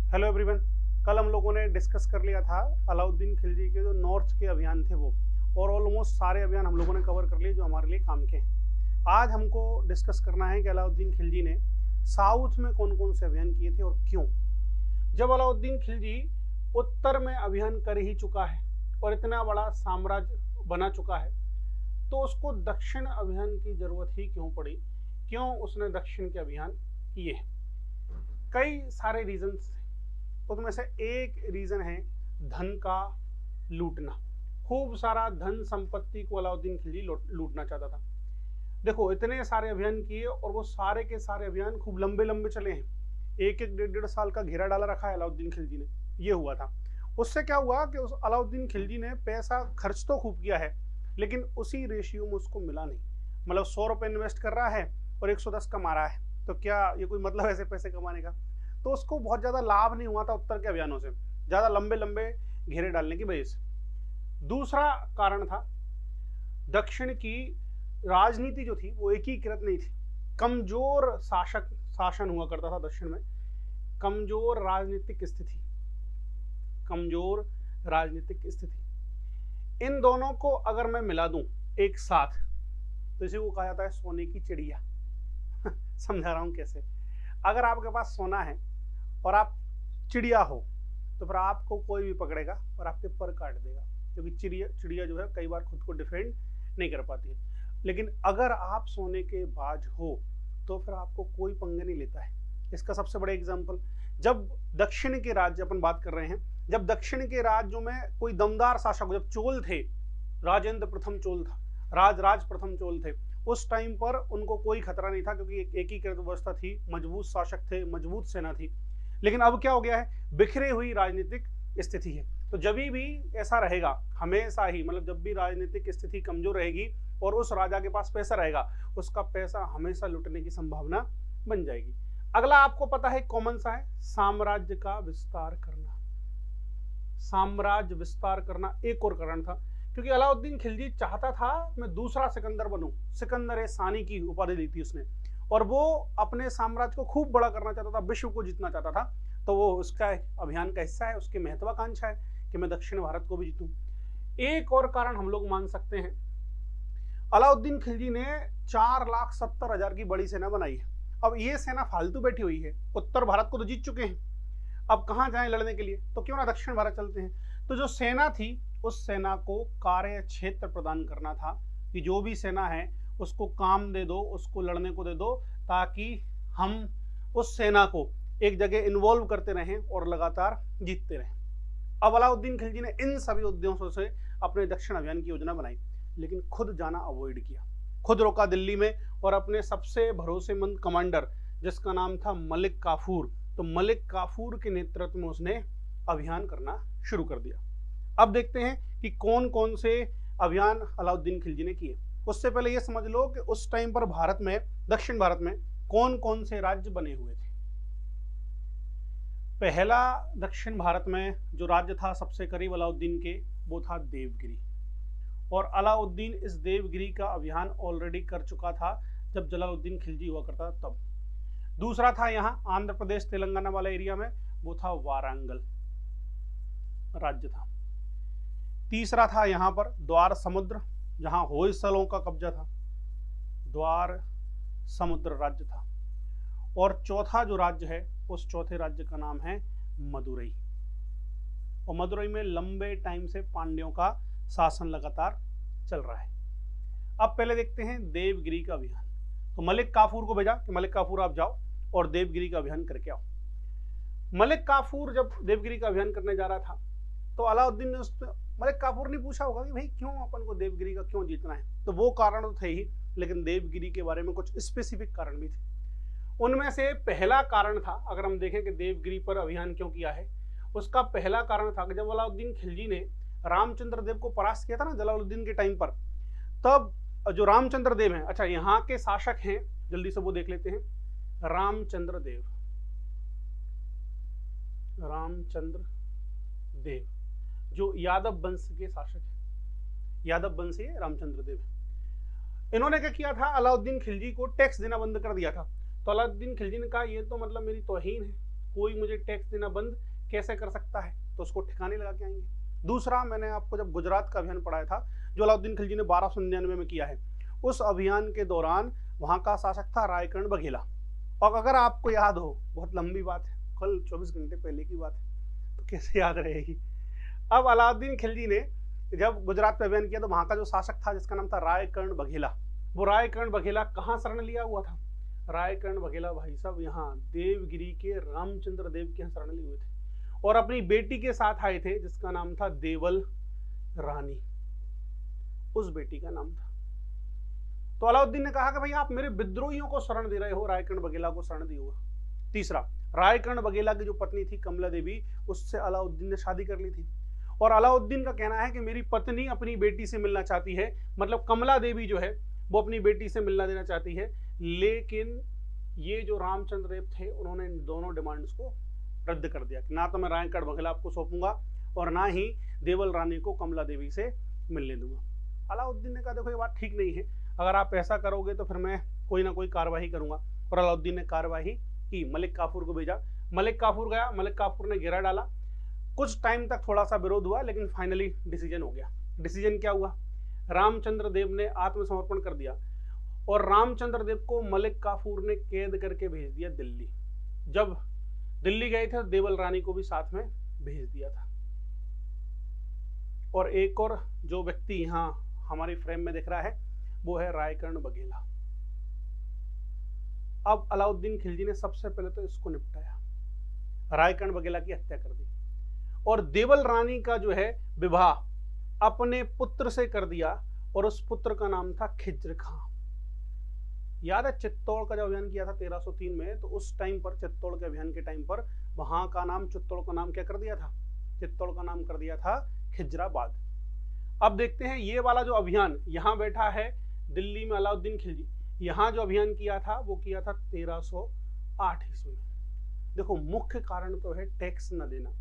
Hello everyone. कल हम लोगों ने डिस्कस कर लिया था अलाउद्दीन खिलजी के जो नॉर्थ के अभियान थे वो, और ऑलमोस्ट सारे अभियान हम लोगों ने कवर कर लिए जो हमारे लिए काम के हैं। आज हमको डिस्कस करना है कि अलाउद्दीन खिलजी ने साउथ में कौन कौन से अभियान किए थे और क्यों। जब अलाउद्दीन खिलजी उत्तर में अभियान कर ही चुका है और इतना बड़ा साम्राज्य बना चुका है, तो उसको दक्षिण अभियान की जरूरत ही क्यों पड़ी, क्यों उसने दक्षिण के अभियान किए। कई सारे रीजंस, उसमें से एक रीजन है धन का लूटना। खूब सारा धन संपत्ति को अलाउद्दीन खिलजी लूटना चाहता था। देखो, इतने सारे अभियान किए और वो सारे के सारे अभियान खूब लंबे लंबे चले हैं। एक एक डेढ़ डेढ़ साल का घेरा डाला रखा है अलाउद्दीन खिलजी ने। ये हुआ था। उससे क्या हुआ कि उस अलाउद्दीन खिलजी ने पैसा खर्च तो खूब किया है, लेकिन उसी रेशियो में उसको मिला नहीं। मतलब 100 रुपये इन्वेस्ट कर रहा है और 110 कमा रहा है, तो क्या ये कोई मतलब ऐसे पैसे कमाने का? तो उसको बहुत ज्यादा लाभ नहीं हुआ था उत्तर के अभियानों से, ज्यादा लंबे लंबे घेरे डालने की वजह से। दूसरा कारण था, दक्षिण की राजनीति जो थी वो एकीकृत नहीं थी। कमजोर शासन हुआ करता था दक्षिण में। कमजोर राजनीतिक स्थिति, इन दोनों को अगर मैं मिला दूं एक साथ, तो इसी को कहा जाता है सोने की चिड़िया। समझा रहा हूं कैसे। अगर आपके पास सोना है और आप चिड़िया हो, तो फिर आपको कोई भी पकड़ेगा और आपके पर काट देगा, क्योंकि चिड़िया जो है कई बार खुद को डिफेंड नहीं कर पाती है। लेकिन अगर आप सोने के बाज हो, तो फिर आपको कोई पंगे नहीं लेता है। इसका सबसे बड़ा एग्जाम्पल, जब दक्षिण के राज्य, अपन बात कर रहे हैं, जब दक्षिण के राज्यों में कोई दमदार शासक, जब चोल थे, राजेंद्र प्रथम चोल था, राज प्रथम चोल थे, उस टाइम पर उनको कोई खतरा नहीं था, क्योंकि एक एकीकृत व्यवस्था थी, मजबूत शासक थे, मजबूत सेना थी। लेकिन अब क्या हो गया है, बिखरे हुई राजनीतिक स्थिति है। तो जब भी ऐसा रहेगा, हमेशा ही, मतलब जब भी राजनीतिक स्थिति कमजोर रहेगी और उस राजा के पास पैसा रहेगा, उसका पैसा हमेशा लुटने की संभावना बन जाएगी। अगला आपको पता है कॉमन सा है, साम्राज्य का विस्तार करना। साम्राज्य विस्तार करना एक और कारण था, क्योंकि अलाउद्दीन खिलजी चाहता था मैं दूसरा सिकंदर बनूं। सिकंदर ए सानी की उपाधि दी थी उसने, और वो अपने साम्राज्य को खूब बड़ा करना चाहता था, विश्व को जीतना चाहता था। तो वो उसका अभियान का हिस्सा है, उसकी महत्वाकांक्षा है कि मैं दक्षिण भारत को भी जीतूं। एक और कारण हम लोग मान सकते हैं, अलाउद्दीन खिलजी ने 4,70,000 की बड़ी सेना बनाई है। अब ये सेना फालतू बैठी हुई है, उत्तर भारत को तो जीत चुके हैं, अब कहाँ जाएं लड़ने के लिए, तो क्यों ना दक्षिण भारत चलते हैं। तो जो सेना थी, उस सेना को कार्य क्षेत्र प्रदान करना था, कि जो भी सेना है उसको काम दे दो, उसको लड़ने को दे दो, ताकि हम उस सेना को एक जगह इन्वॉल्व करते रहें और लगातार जीतते रहें। अब अलाउद्दीन खिलजी ने इन सभी उद्देश्यों से अपने दक्षिण अभियान की योजना बनाई, लेकिन खुद जाना अवॉइड किया। खुद रोका दिल्ली में, और अपने सबसे भरोसेमंद कमांडर, जिसका नाम था मलिक काफूर, तो मलिक काफूर के नेतृत्व में उसने अभियान करना शुरू कर दिया। अब देखते हैं कि कौन कौन से अभियान अलाउद्दीन खिलजी ने किए। उससे पहले यह समझ लो कि उस टाइम पर भारत में, दक्षिण भारत में कौन कौन से राज्य बने हुए थे। पहला दक्षिण भारत में जो राज्य था सबसे करीब अलाउद्दीन के, वो था देवगिरी। और अलाउद्दीन इस देवगिरी का अभियान ऑलरेडी कर चुका था जब जलालुद्दीन खिलजी हुआ करता था तब। दूसरा था यहाँ आंध्र प्रदेश तेलंगाना वाला एरिया में, वो था वारंगल राज्य था। तीसरा था यहाँ पर द्वार समुद्र, जहां होयसलों का कब्जा था, द्वार समुद्र राज्य था। और चौथा जो राज्य है, उस चौथे राज्य का नाम है मदुरई। और मदुरई में लंबे टाइम से पांड्यों का शासन लगातार चल रहा है। अब पहले देखते हैं देवगिरी का अभियान। तो मलिक काफूर को भेजा कि मलिक काफूर आप जाओ और देवगिरी का अभियान करके आओ। मलिक काफूर जब देवगिरी का अभियान करने जा रहा था, तो अलाउद्दीन ने मलिक काफूर ने पूछा होगा कि भाई क्यों अपन को देवगिरी का क्यों जीतना है। तो वो कारण तो थे ही, लेकिन देवगिरी के बारे में कुछ स्पेसिफिक कारण भी थे। उनमें से पहला कारण था, अगर हम देखें कि देवगिरी पर अभियान क्यों किया है, उसका पहला कारण था कि जब अलाउद्दीन खिलजी ने रामचंद्र देव को परास्त किया था ना जलालुद्दीन के टाइम पर, तब जो रामचंद्र देव हैं, अच्छा यहाँ के शासक हैं, जल्दी से वो देख लेते हैं। रामचंद्र देव जो यादव वंश के शासक हैं, यादव वंशी रामचंद्र देव। इन्होंने क्या किया था, अलाउद्दीन खिलजी को टैक्स देना बंद कर दिया था। तो अलाउद्दीन खिलजी ने कहा ये तो मतलब मेरी तौहीन है, कोई मुझे टैक्स देना बंद कैसे कर सकता है, तो उसको ठिकाने लगा के आएंगे। दूसरा, मैंने आपको जब गुजरात का अभियान पढ़ाया था जो अलाउद्दीन खिलजी ने 1299 में किया है, उस अभियान के दौरान वहां का शासक था रायकर्ण बघेला। और अगर आपको याद हो, बहुत लंबी बात है, कल 24 घंटे पहले की बात है, तो कैसे याद रहेगी। अब अलाउद्दीन खिलजी ने जब गुजरात पे अभियान किया तो वहां का जो शासक था जिसका नाम था रायकर्ण बघेला, वो रायकर्ण बघेला कहाँ शरण लिया हुआ था? रायकर्ण बघेला भाई साहब यहाँ देवगिरी के रामचंद्र देव के यहाँ शरण लिए हुए थे और अपनी बेटी के साथ आए थे जिसका नाम था देवल रानी, उस बेटी का नाम था। तो अलाउद्दीन ने कहा कि भाई आप मेरे विद्रोहियों को शरण दे रहे हो, रायकर्ण बघेला को शरण दिए हो। तीसरा, रायकर्ण बघेला की जो पत्नी थी कमला देवी, उससे अलाउद्दीन ने शादी कर ली थी और अलाउद्दीन का कहना है कि मेरी पत्नी अपनी बेटी से मिलना चाहती है, मतलब कमला देवी जो है वो अपनी बेटी से मिलना देना चाहती है, लेकिन ये जो रामचंद्र देव थे उन्होंने इन दोनों डिमांड्स को रद्द कर दिया कि ना तो मैं रायकर्ण बघेला आपको सौंपूंगा और ना ही देवल रानी को कमला देवी से मिलने दूंगा। अलाउद्दीन ने कहा देखो ये बात ठीक नहीं है, अगर आप ऐसा करोगे तो फिर मैं कोई ना कोई कार्रवाई करूंगा। और अलाउद्दीन ने कार्रवाई की, मलिक काफूर को भेजा। मलिक काफूर गया, मलिक काफूर ने घेरा डाला। कुछ टाइम तक थोड़ा सा विरोध हुआ लेकिन फाइनली डिसीजन हो गया। डिसीजन क्या हुआ? रामचंद्र देव ने आत्मसमर्पण कर दिया और रामचंद्र देव को मलिक काफूर ने कैद करके भेज दिया दिल्ली। जब दिल्ली गए थे तो देवल रानी को भी साथ में भेज दिया था। और एक और जो व्यक्ति यहाँ हमारी फ्रेम में दिख रहा है वो है रायकर्ण बघेला। अब अलाउद्दीन खिलजी ने सबसे पहले तो इसको निपटाया, रायकर्ण बघेला की हत्या कर दी और देवल रानी का जो है विवाह अपने पुत्र से कर दिया और उस पुत्र का नाम था खिज्र खां। याद है चित्तौड़ का जो अभियान किया था 1303 में, तो उस टाइम पर चित्तौड़ के अभियान के टाइम पर वहां का नाम, चित्तौड़ का नाम क्या कर दिया था? चित्तौड़ का नाम कर दिया था खिजराबाद। अब देखते हैं ये वाला जो अभियान, यहाँ बैठा है दिल्ली में अलाउद्दीन खिलजी, यहाँ जो अभियान किया था वो किया था 1308 ईस्वी में। देखो मुख्य कारण तो है टैक्स न देना,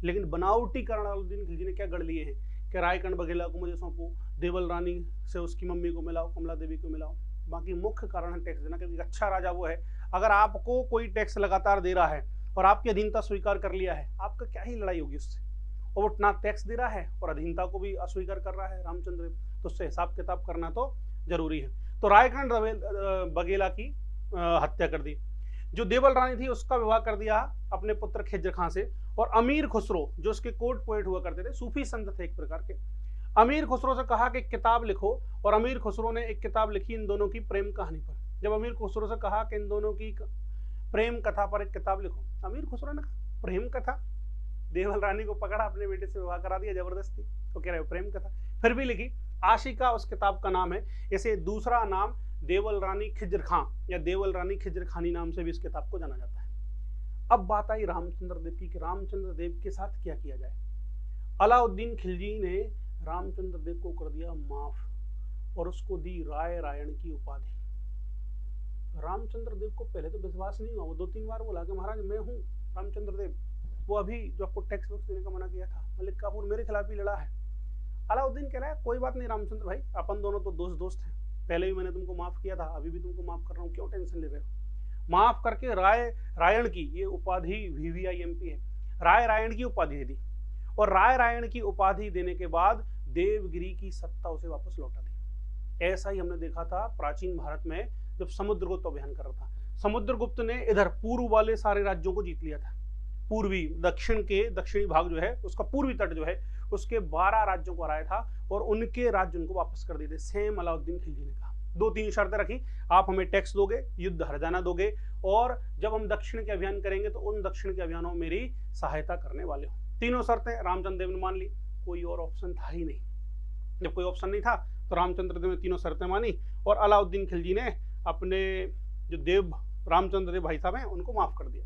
लेकिन बनावटी कारण अलाउद्दीन खिलजी ने क्या गढ़ लिए हैं कि रायकर्ण बघेला को मुझे सौंपो, देवल रानी से उसकी मम्मी को मिलाओ, कमला देवी को मिलाओ। बाकी मुख्य कारण है टैक्स देना, क्योंकि अच्छा राजा वो है अगर आपको कोई टैक्स लगातार दे रहा है और आपकी अधीनता स्वीकार कर लिया है, आपका क्या ही लड़ाई होगी उससे। और वो ना टैक्स दे रहा है और अधीनता को भी अस्वीकार कर रहा है रामचंद्र देव, तो उससे हिसाब किताब करना तो जरूरी है। तो रायकर्ण बघेला की हत्या कर दी। जो देवल रानी थी उसका विवाह कर दिया अपने पुत्र खिज्र खां से। और अमीर खुसरो जो उसके कोर्ट पोएट हुआ करते थे, सूफी संत थे एक प्रकार के, अमीर खुसरो से कहा कि किताब लिखो, और अमीर खुसरो ने एक किताब लिखी इन दोनों की प्रेम कहानी पर। जब अमीर खुसरो से कहा कि इन दोनों की प्रेम कथा पर एक किताब लिखो, अमीर खुसरो ने कहा प्रेम कथा? देवल रानी को पकड़ा, अपने बेटे से विवाह करा दिया जबरदस्ती, तो कह रहे हो प्रेम कथा? फिर भी लिखी। आशिका उस किताब का नाम है। इसे दूसरा नाम देवल रानी खिज्र खां या देवल रानी खिज्र खानी नाम से भी इस किताब को जाना जाता है। अब बात आई रामचंद्र देव की कि रामचंद्र देव के साथ क्या किया जाए। अलाउद्दीन खिलजी ने रामचंद्र देव को कर दिया माफ और उसको दी राय रायण की उपाधि। रामचंद्र देव को पहले तो विश्वास नहीं हुआ, वो 2-3 बार बोला कि महाराज मैं हूँ रामचंद्र देव, वो अभी जो आपको टैक्स वैक्स देने का मना किया था, मलिक काफूर मेरे खिलाफ ही लड़ा है। अलाउद्दीन कह रहा है कोई बात नहीं रामचंद्र भाई, अपन दोनों तो दोस्त हैं, पहले भी मैंने तुमको माफ किया था, अभी भी तुमको माफ कर रहा हूँ, क्यों टेंशन ले रहे हो। माफ करके राय रायण की, ये उपाधि VVIMP है, राय रायण की उपाधि दी। और राय रायण की उपाधि देने के बाद देवगिरी की सत्ता उसे वापस लौटा दी। ऐसा ही हमने देखा था प्राचीन भारत में जब समुद्रगुप्त अभियान कर रहा था। समुद्रगुप्त ने इधर पूर्व वाले सारे राज्यों को जीत लिया था, पूर्वी दक्षिण के दक्षिणी भाग जो है उसका पूर्वी तट जो है उसके 12 राज्यों को हराया था और उनके राज्य उनको वापस कर दिए थे। सेम अलाउद्दीन खिलजी ने कहा 2-3 शर्तें रखी, आप हमें टैक्स दोगे, युद्ध हरजाना दोगे, और जब हम दक्षिण के अभियान करेंगे तो उन दक्षिण के अभियानों में मेरी सहायता करने वाले हो। तीनों शर्तें रामचंद्र देव ने मान ली, कोई और ऑप्शन था ही नहीं। जब कोई ऑप्शन नहीं था तो रामचंद्र देव ने तीनों शर्तें मानी और अलाउद्दीन खिलजी ने अपने जो रामचंद्र देव भाई साहब हैं उनको माफ कर दिया।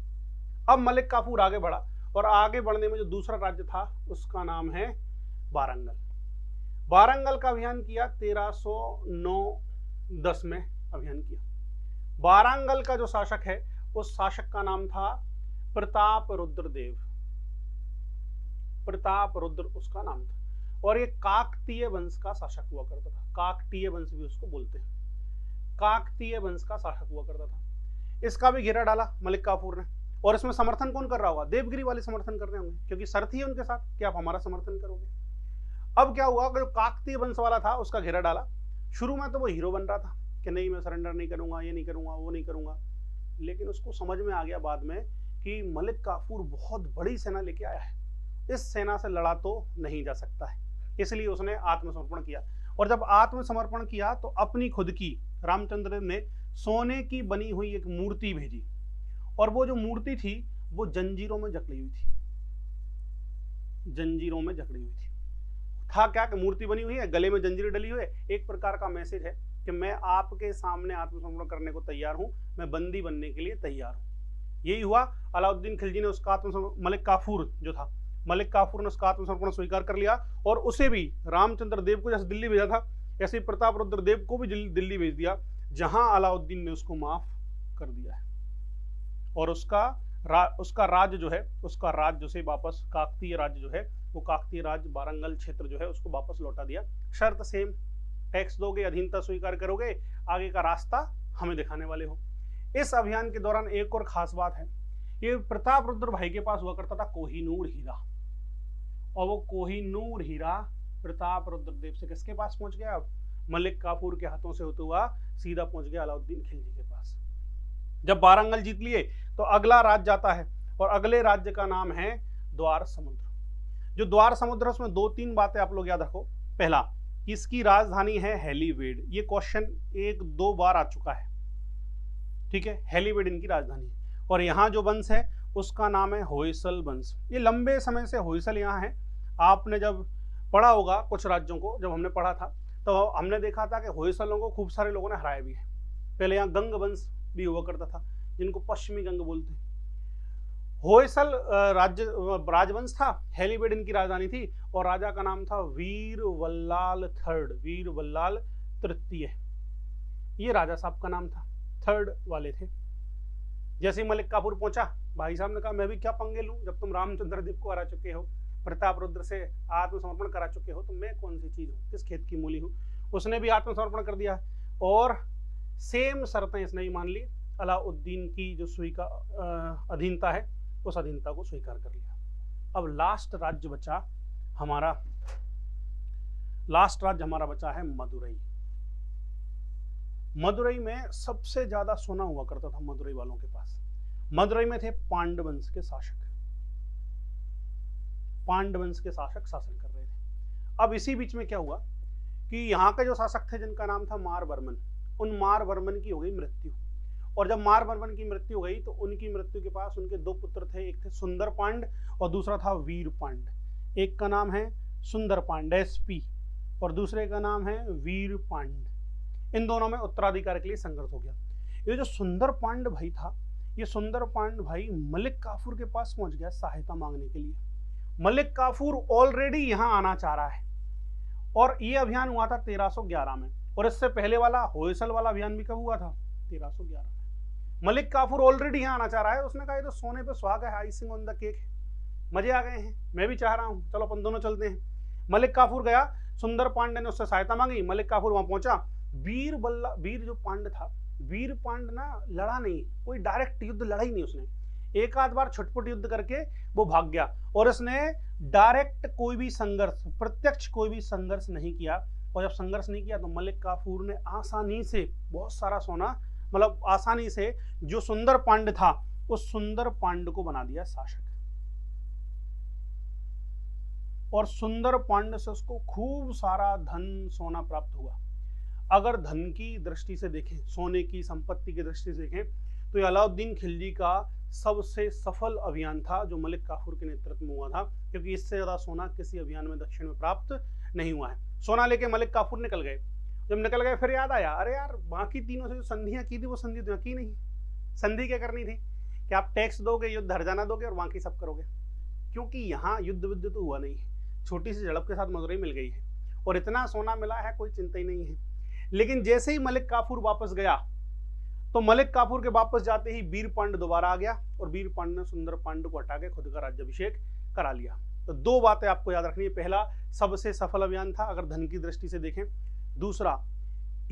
अब मलिक काफूर आगे बढ़ा और आगे बढ़ने में जो दूसरा राज्य था उसका नाम है वारंगल। वारंगल का अभियान किया 1309-10 में अभियान किया। वारंगल का जो शासक है उस शासक का नाम था प्रताप रुद्र देव, प्रताप रुद्र उसका नाम था, और ये काकतीय वंश का शासक हुआ करता था। काकतीय वंश भी उसको बोलते हैं, काकतीय वंश का शासक हुआ करता था। इसका भी घेरा डाला मलिक काफूर ने और इसमें समर्थन कौन कर रहा होगा? देवगिरी वाले समर्थन कर रहे होंगे, क्योंकि शर्त ही है उनके साथ कि आप हमारा समर्थन करोगे। अब क्या हुआ, जो काकतीय वंश वाला था उसका घेरा डाला। शुरू में तो वो हीरो बन रहा था कि नहीं मैं सरेंडर नहीं करूंगा, ये नहीं करूंगा, वो नहीं करूंगा, लेकिन उसको समझ में आ गया बाद में कि मलिक काफूर बहुत बड़ी सेना लेके आया है, इस सेना से लड़ा तो नहीं जा सकता है, इसलिए उसने आत्मसमर्पण किया। और जब आत्मसमर्पण किया तो अपनी खुद की, रामचंद्र ने सोने की बनी हुई एक मूर्ति भेजी, और वो जो मूर्ति थी वो जंजीरों में जकड़ी हुई थी, जंजीरों में जकड़ी हुई थी। था क्या कि मूर्ति बनी हुई है, गले में जंजीर डली हुई है, एक प्रकार का मैसेज है कि मैं आपके सामने आत्मसमर्पण करने को तैयार हूं, मैं बंदी बनने के लिए तैयार हूं। यही हुआ, अलाउद्दीन खिलजी ने उसका आत्मसमर्पण, मलिक काफूर जो था, मलिक काफूर ने उसका आत्मसमर्पण स्वीकार कर लिया, और उसे भी रामचंद्र देव को जैसे दिल्ली भेजा था, ऐसे प्रताप रुद्र देव को भी दिल्ली भेज दिया, जहां अलाउद्दीन ने उसको माफ कर दिया है, और उसका राज्य जो है, उसका राज्य से वापस, काकतीय राज्य जो है, वो काकतीय राज्य वारंगल क्षेत्र जो है उसको वापस लौटा दिया। शर्त सेम, टैक्स दोगे, अधीनता स्वीकार करोगे, आगे का रास्ता हमें दिखाने वाले हो। इस अभियान के दौरान एक और खास बात है, ये प्रताप रुद्र भाई के पास हुआ करता था कोहिनूर हीरा, और वो कोहिनूर हीरा प्रताप रुद्र देव से किसके पास पहुंच गया? मलिक काफूर के हाथों से होते हुआ सीधा पहुंच गया अलाउद्दीन खिलजी के पास। जब वारंगल जीत लिए तो अगला राज्य जाता है, और अगले राज्य का नाम है द्वार समुद्र। जो द्वार समुद्र, उसमें दो तीन बातें आप लोग याद रखो। पहला, इसकी राजधानी है हेलीवेड, ये क्वेश्चन 1-2 बार आ चुका है, ठीक है, हेलीवेड इनकी राजधानी है। और यहाँ जो वंश है उसका नाम है होयसल वंश, ये लंबे समय से होयसल यहाँ है। आपने जब पढ़ा होगा कुछ राज्यों को, जब हमने पढ़ा था तो हमने देखा था कि होयसलों को खूब सारे लोगों ने हराया भी है। पहले यहाँ गंग वंश भी हुआ करता था, जिनको पश्चिमी गंग बोलते हैं। होयसल राजवंश था, हेलीवेड इनकी राजधानी थी, और राजा का नाम था वीर वल्लाल थर्ड, वीर वल्लाल तृतीय, ये राजा साहब का नाम था, थर्ड वाले थे। जैसे ही मलिक काफूर पहुंचा, भाई साहब ने कहा मैं भी क्या पंगे लूं, जब तुम रामचंद्र देव को हरा चुके हो, प्रताप रुद्र से आत्मसमर्पण करा चुके हो, तो मैं कौन सी चीज हूँ, किस खेत की मूली हूँ। उसने भी आत्मसमर्पण कर दिया, और सेम शर्तें इसने भी मान ली। अलाउद्दीन की जो अधीनता है, उस अधीनता को स्वीकार कर लिया। अब लास्ट राज्य हमारा बचा है मदुरई। मदुरई में सबसे ज्यादा सोना हुआ करता था मदुरई वालों के पास। मदुरई में थे पांड्य वंश के शासक, पांड्य वंश के शासक शासन कर रहे थे। अब इसी बीच में क्या हुआ कि यहाँ के जो शासक थे, जिनका नाम था मारवर्मन, उन मारवर्मन की हो गई मृत्यु। और जब मारवर्मन की मृत्यु हो गई तो उनकी मृत्यु के पास उनके दो पुत्र थे, एक थे सुंदर पांड और दूसरा था वीर पांड। एक का नाम है सुंदर पांड SP, और दूसरे का नाम है वीर पांड। इन दोनों में उत्तराधिकार के लिए संघर्ष हो गया। ये जो सुंदर पांड भाई था, ये सुंदर पांड भाई मलिक काफूर के पास पहुंच गया सहायता मांगने के लिए। मलिक काफूर ऑलरेडी यहाँ आना चाह रहा है, और ये अभियान हुआ था 1311 में, और इससे पहले वाला होयसल वाला अभियान भी कब हुआ था? 1311 में। मलिक काफूर ऑलरेडी यहाँ आना चाह रहा है। उसने कहा ये तो सोने पे सुहागा है, आइसिंग ऑन द केक है, मजे आ गए हैं, मैं भी चाह रहा हूँ, चलो अपन दोनों चलते हैं। मलिक काफूर गया, सुंदर पांडे ने उससे सहायता मांगी, मलिक काफूर वहां पहुंचा। वीर जो पांड था, वीर पांड ना लड़ा नहीं, कोई डायरेक्ट युद्ध लड़ा ही नहीं उसने, एक आध बार छुटपुट युद्ध करके वो भाग गया, और इसने डायरेक्ट कोई भी संघर्ष, प्रत्यक्ष कोई भी संघर्ष नहीं किया। और जब संघर्ष नहीं किया तो मलिक काफूर ने आसानी से बहुत सारा सोना, मतलब आसानी से जो सुंदर पांड था उस सुंदर पांड को बना दिया शासक, और सुंदर पांड से उसको खूब सारा धन सोना प्राप्त हुआ। अगर धन की दृष्टि से देखें, सोने की संपत्ति की दृष्टि से देखें, तो ये अलाउद्दीन खिलजी का सबसे सफल अभियान था जो मलिक काफूर के नेतृत्व में हुआ था, क्योंकि इससे ज्यादा सोना किसी अभियान में दक्षिण में प्राप्त नहीं हुआ है। सोना लेके मलिक काफूर निकल गए। जब निकल गए फिर याद आया, अरे यार बाकी तीनों से जो संधियां की थी वो संधि तो की नहीं। संधि क्या करनी थी कि आप टैक्स दोगे, युद्ध हरजाना दोगे और बाकी सब करोगे, क्योंकि यहाँ युद्ध विद्ध तो हुआ नहीं है, छोटी सी झड़प के साथ मदुरई मिल गई है और इतना सोना मिला है, कोई चिंता ही नहीं है। लेकिन जैसे ही मलिक काफूर वापस गया तो मलिक काफूर के वापस जाते ही वीर पांड दोबारा आ गया, और वीर पांड ने सुंदर पांड को हटा के खुद का राज्याभिषेक करा लिया। तो दो बातें आपको याद रखनी है, पहला सबसे सफल अभियान था अगर धन की दृष्टि से देखें, दूसरा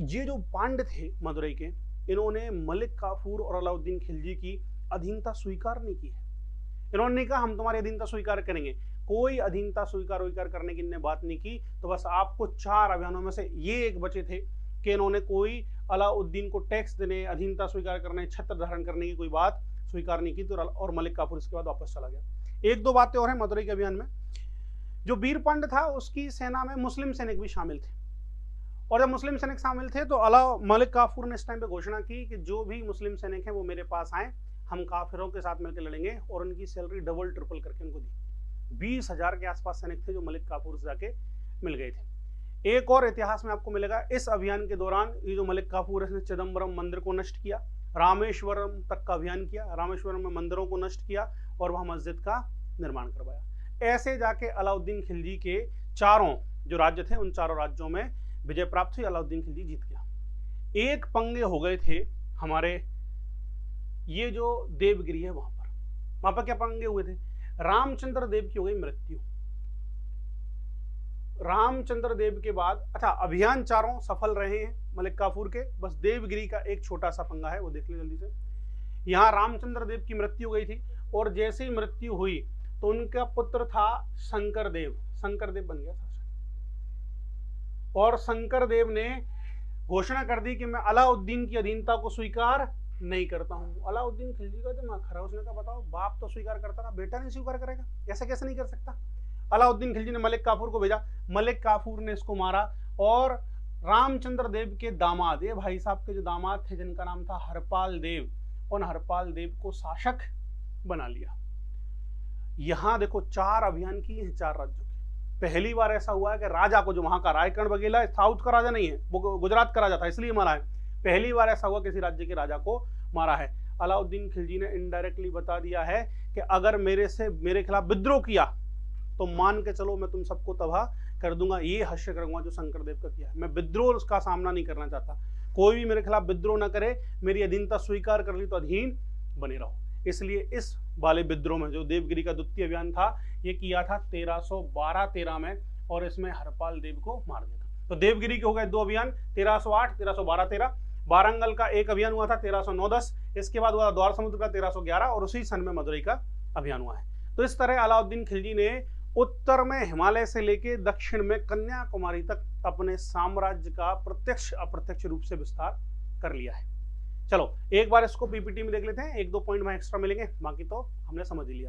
ये जो पांड थे मदुरई के, इन्होंने मलिक काफूर और अलाउद्दीन खिलजी की अधीनता स्वीकार नहीं की है। इन्होंने नहीं कहा हम तुम्हारी अधीनता स्वीकार करेंगे, कोई अधीनता स्वीकार करने की इन्होंने बात नहीं की। तो बस आपको 4 अभियानों में से ये एक बचे थे कि इन्होंने कोई अलाउद्दीन को टैक्स देने, अधीनता स्वीकार करने, छत्र धारण करने की कोई बात स्वीकार नहीं की। तो और मलिक काफूर इसके बाद वापस चला गया। एक दो बातें और हैं मदुरई के अभियान में। जो वीरपंड था उसकी सेना में मुस्लिम सैनिक भी शामिल थे, और जब मुस्लिम सैनिक शामिल थे तो मलिक काफूर ने इस टाइम पे घोषणा की कि जो भी मुस्लिम सैनिक हैं वो मेरे पास आए, हम काफिरों के साथ मिलकर लड़ेंगे, और उनकी सैलरी डबल ट्रिपल करके उनको दी। 20,000 के आसपास सैनिक थे जो मलिक काफूर से जाके मिल गए थे। एक और इतिहास में आपको मिलेगा, इस अभियान के दौरान ये जो मलिक काफूर है, चिदम्बरम मंदिर को नष्ट किया, रामेश्वरम तक का अभियान किया, रामेश्वरम में मंदिरों को नष्ट किया और वहां मस्जिद का निर्माण करवाया। ऐसे जाके अलाउद्दीन खिलजी के चारों जो राज्य थे उन चारों राज्यों में विजय प्राप्त हुई, अलाउद्दीन खिलजी जीत गया। एक पंगे हो गए थे हमारे ये जो देवगिरी है वहां पर क्या पंगे हुए थे? रामचंद्र देव की हो गई मृत्यु। रामचंद्र देव के बाद, अच्छा अभियान चारों सफल रहे हैं मलिक काफूर के, बस देवगिरी का एक छोटा सा पंगा है वो देख ले जल्दी से। यहाँ रामचंद्र देव की मृत्यु हो गई थी, और जैसे ही मृत्यु हुई तो उनका पुत्र था शंकर देव बन गया था। और शंकर देव ने घोषणा कर दी कि मैं अलाउद्दीन की अधीनता को स्वीकार नहीं करता हूं। अलाउद्दीन खिलजी का दिमाग खराब, उसने कहा बताओ बाप तो स्वीकार करता रहा, बेटा नहीं स्वीकार करेगा, ऐसा कैसे नहीं कर सकता। अलाउद्दीन खिलजी ने मलिक काफूर को भेजा, मलिक काफूर ने इसको मारा, और रामचंद्र देव के दामाद, ये भाई साहब के जो दामाद थे जिनका नाम था हरपाल देव, उन हरपाल देव को शासक बना लिया। यहां देखो 4 अभियान किए हैं 4 राज्यों के। पहली बार ऐसा हुआ है कि राजा को, जो वहां का रायकर्ण बघेला साउथ का राजा नहीं है, वो गुजरात का राजा था इसलिए मारा है, पहली बार ऐसा हुआ किसी राज्य के राजा को मारा है। अलाउद्दीन खिलजी ने इनडायरेक्टली बता दिया है कि अगर मेरे खिलाफ विद्रोह किया तो मान के चलो मैं तुम सबको तबाह कर दूंगा। ये हश्य करूंगा जो शंकर देव का किया है। मैं विद्रोह उसका सामना नहीं करना चाहता, कोई भी मेरे खिलाफ विद्रोह ना करे, मेरी अधीनता स्वीकार कर ली तो अधीन बने रहो। इसलिए इस वाले विद्रोह में जो देवगिरी का द्वितीय अभियान था ये किया था 1312-13 में, और इसमें हरपाल देव को मार दिया था। तो देवगिरी के हो गए 2 अभियान, 1308, 1312-13। वारंगल का एक अभियान हुआ था 1309-10, इसके बाद हुआ द्वार समुद्र का 1311, और उसी सन में मदुरई का अभियान हुआ है। तो इस तरह अलाउद्दीन खिलजी ने उत्तर में हिमालय से लेके दक्षिण में कन्याकुमारी तक अपने साम्राज्य का प्रत्यक्ष अप्रत्यक्ष रूप से विस्तार कर लिया है। चलो एक बार इसको पीपीटी में देख लेते हैं, 1-2 पॉइंट में एक्स्ट्रा मिलेंगे, बाकी तो हमने समझ ही लिया है।